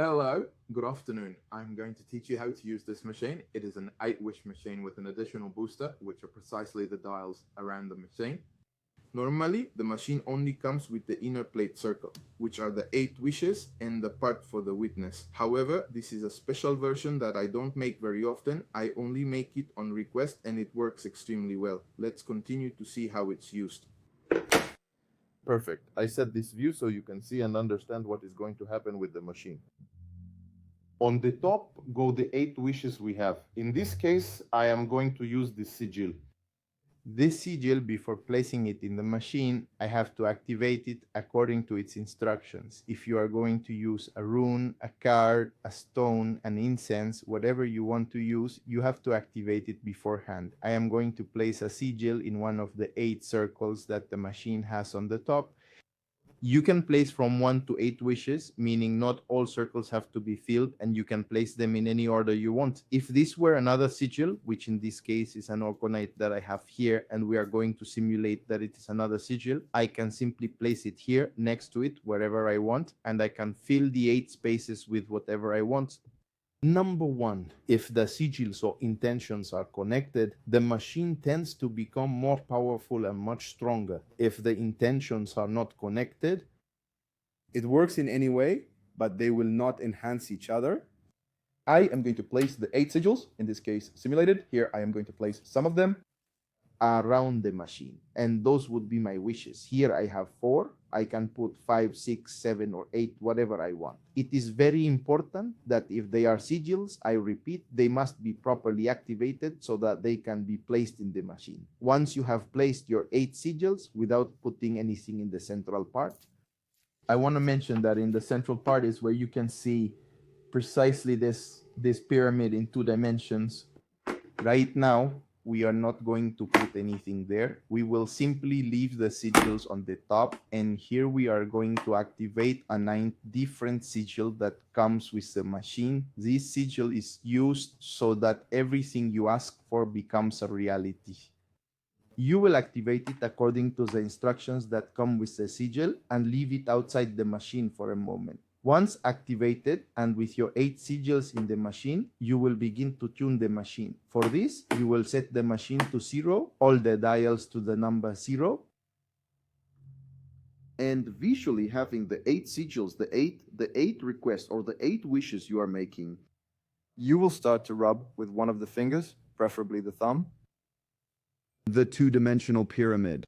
Hello, good afternoon. I'm going to teach you how to use this machine. It is an 8-wish machine with an additional booster, which are precisely the dials around the machine. Normally, the machine only comes with the inner plate circle, which are the 8 wishes and the part for the witness. However, this is a special version that I don't make very often. I only make it on request and it works extremely well. Let's continue to see how it's used. Perfect. I set this view so you can see and understand what is going to happen with the machine. On the top go the 8 wishes we have. In this case, I am going to use the sigil. This sigil, before placing it in the machine, I have to activate it according to its instructions. If you are going to use a rune, a card, a stone, an incense, whatever you want to use, you have to activate it beforehand. I am going to place a sigil in one of the 8 circles that the machine has on the top. You can place from 1 to 8 wishes, meaning not all circles have to be filled, and you can place them in any order you want. If this were another sigil, which in this case is an Orgonite that I have here, and we are going to simulate that it is another sigil, I can simply place it here next to it wherever I want, and I can fill the 8 spaces with whatever I want. Number one, if the sigils or intentions are connected, the machine tends to become more powerful and much stronger. If the intentions are not connected, it works in any way, but they will not enhance each other. I am going to place the 8 sigils, in this case simulated. Here I am going to place some of them around the machine, and those would be my wishes. Here I have 4. I can put 5, 6, 7, or 8, whatever I want. It is very important that if they are sigils, I repeat, they must be properly activated so that they can be placed in the machine. Once you have placed your 8 sigils without putting anything in the central part, I want to mention that in the central part is where you can see precisely this pyramid in 2 dimensions. Right now, we are not going to put anything there. We will simply leave the sigils on the top, and here we are going to activate a 9 different sigil that comes with the machine. This sigil is used so that everything you ask for becomes a reality. You will activate it according to the instructions that come with the sigil and leave it outside the machine for a moment. Once activated and with your 8 sigils in the machine, you will begin to tune the machine. For this, you will set the machine to 0, all the dials to the number 0. And visually having the 8 sigils, the eight requests or the 8 wishes you are making, you will start to rub with one of the fingers, preferably the thumb, the 2-dimensional pyramid.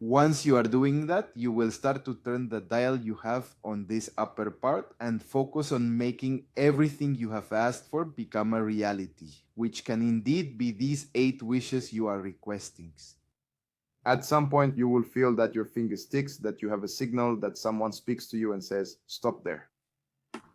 Once you are doing that, you will start to turn the dial you have on this upper part and focus on making everything you have asked for become a reality, which can indeed be these 8 wishes you are requesting. At some point, you will feel that your finger sticks, that you have a signal, that someone speaks to you and says, stop there.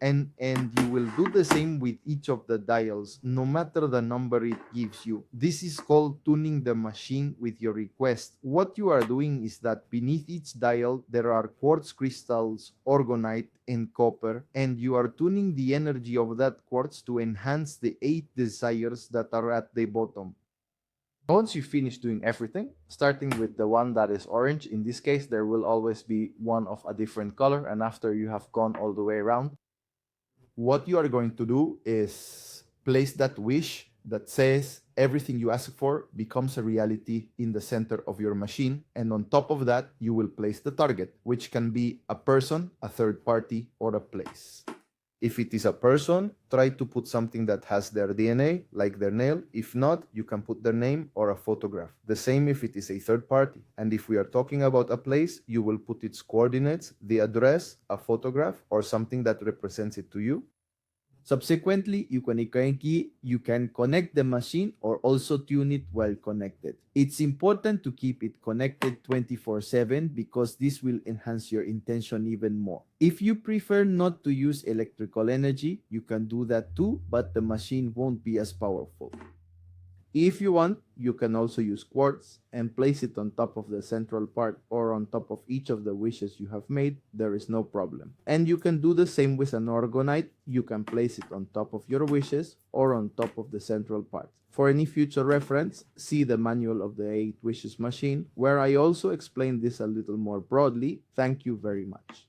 And you will do the same with each of the dials, no matter the number it gives you. This is called tuning the machine with your request. What you are doing is that beneath each dial, there are quartz crystals, orgonite, and copper, and you are tuning the energy of that quartz to enhance the 8 desires that are at the bottom. Once you finish doing everything, starting with the one that is orange, in this case, there will always be one of a different color, and after you have gone all the way around, what you are going to do is place that wish that says everything you ask for becomes a reality in the center of your machine. And on top of that, you will place the target, which can be a person, a third party, or a place. If it is a person, try to put something that has their DNA, like their nail. If not, you can put their name or a photograph. The same if it is a third party. And if we are talking about a place, you will put its coordinates, the address, a photograph, or something that represents it to you. Subsequently, you can connect the machine or also tune it while connected. It's important to keep it connected 24/7 because this will enhance your intention even more. If you prefer not to use electrical energy, you can do that too, but the machine won't be as powerful. If you want, you can also use quartz and place it on top of the central part or on top of each of the wishes you have made. There is no problem. And you can do the same with an orgonite. You can place it on top of your wishes or on top of the central part. For any future reference, see the manual of the 8 Wishes machine, where I also explain this a little more broadly. Thank you very much.